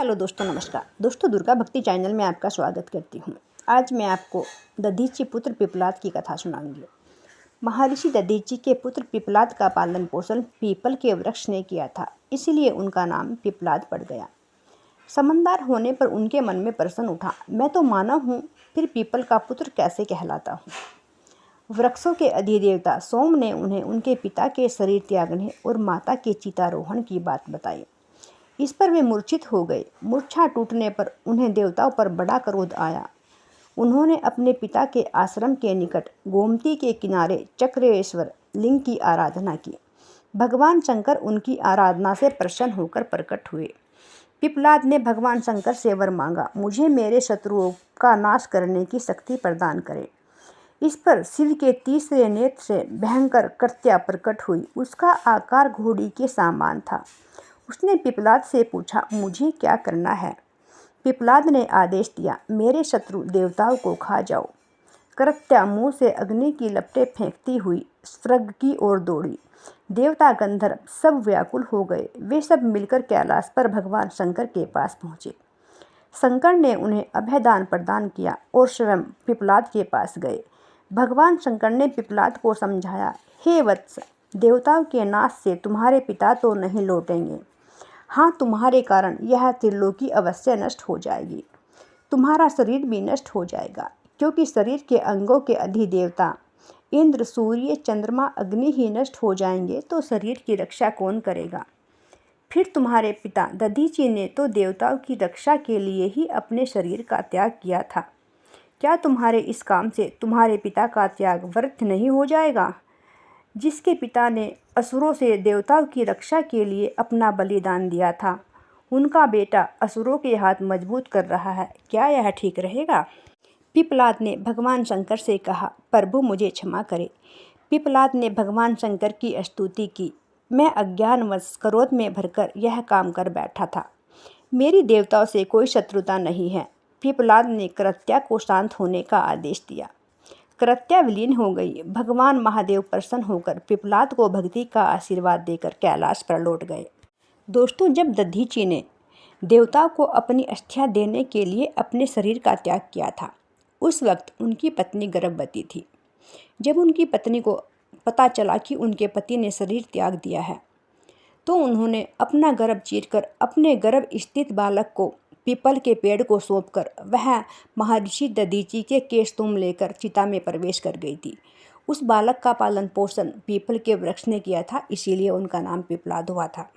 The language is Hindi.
हेलो दोस्तों, नमस्कार दोस्तों। दुर्गा भक्ति चैनल में आपका स्वागत करती हूँ। आज मैं आपको दधीची पुत्र पिपलाद की कथा सुनाऊंगी। महर्षि दधीची के पुत्र पिपलाद का पालन पोषण पीपल के वृक्ष ने किया था, इसलिए उनका नाम पिपलाद पड़ गया। समझदार होने पर उनके मन में प्रश्न उठा, मैं तो मानव हूँ, फिर पीपल का पुत्र कैसे कहलाता हूँ। वृक्षों के अधिदेवता सोम ने उन्हें उनके पिता के शरीर त्यागने और माता के चितारोहण की बात बताई। इस पर वे मूर्छित हो गए। मूर्छा टूटने पर उन्हें देवताओं पर बड़ा क्रोध आया। उन्होंने अपने पिता के आश्रम के निकट गोमती के किनारे चक्रेश्वर लिंग की आराधना की। भगवान शंकर उनकी आराधना से प्रसन्न होकर प्रकट हुए। पिपलाद ने भगवान शंकर से वर मांगा, मुझे मेरे शत्रुओं का नाश करने की शक्ति प्रदान करें। इस पर शिव के तीसरे नेत्र से भयंकर कृत्या प्रकट हुई। उसका आकार घोड़ी के समान था। उसने पिपलाद से पूछा, मुझे क्या करना है। पिपलाद ने आदेश दिया, मेरे शत्रु देवताओं को खा जाओ। कृत्या मुंह से अग्नि की लपटें फेंकती हुई स्वर्ग की ओर दौड़ी। देवता गंधर्व सब व्याकुल हो गए। वे सब मिलकर कैलाश पर भगवान शंकर के पास पहुँचे। शंकर ने उन्हें अभयदान प्रदान किया और स्वयं पिपलाद के पास गए। भगवान शंकर ने पिपलाद को समझाया, हे वत्स, देवताओं के नाश से तुम्हारे पिता तो नहीं लौटेंगे। हाँ, तुम्हारे कारण यह त्रिलोकी अवश्य नष्ट हो जाएगी। तुम्हारा शरीर भी नष्ट हो जाएगा, क्योंकि शरीर के अंगों के अधिदेवता इंद्र, सूर्य, चंद्रमा, अग्नि ही नष्ट हो जाएंगे तो शरीर की रक्षा कौन करेगा। फिर तुम्हारे पिता दधीची ने तो देवताओं की रक्षा के लिए ही अपने शरीर का त्याग किया था। क्या तुम्हारे इस काम से तुम्हारे पिता का त्याग व्यर्थ नहीं हो जाएगा। जिसके पिता ने असुरों से देवताओं की रक्षा के लिए अपना बलिदान दिया था, उनका बेटा असुरों के हाथ मजबूत कर रहा है, क्या यह ठीक रहेगा। पिपलाद ने भगवान शंकर से कहा, प्रभु मुझे क्षमा करें। पिपलाद ने भगवान शंकर की स्तुति की, मैं अज्ञानवश क्रोध में भरकर यह काम कर बैठा था। मेरी देवताओं से कोई शत्रुता नहीं है। पिपलाद ने कृत्या को शांत होने का आदेश दिया। कृत्या विलीन हो गई। भगवान महादेव प्रसन्न होकर पिपलाद को भक्ति का आशीर्वाद देकर कैलाश पर लौट गए। दोस्तों, जब दधीची ने देवताओं को अपनी अस्थियां देने के लिए अपने शरीर का त्याग किया था, उस वक्त उनकी पत्नी गर्भवती थी। जब उनकी पत्नी को पता चला कि उनके पति ने शरीर त्याग दिया है, तो उन्होंने अपना गर्भ चीरकर अपने गर्भ स्थित बालक को पीपल के पेड़ को सौंपकर वह महर्षि दधीची के केश तुम लेकर चिता में प्रवेश कर गई थी। उस बालक का पालन पोषण पीपल के वृक्ष ने किया था, इसीलिए उनका नाम पिपलाद हुआ था।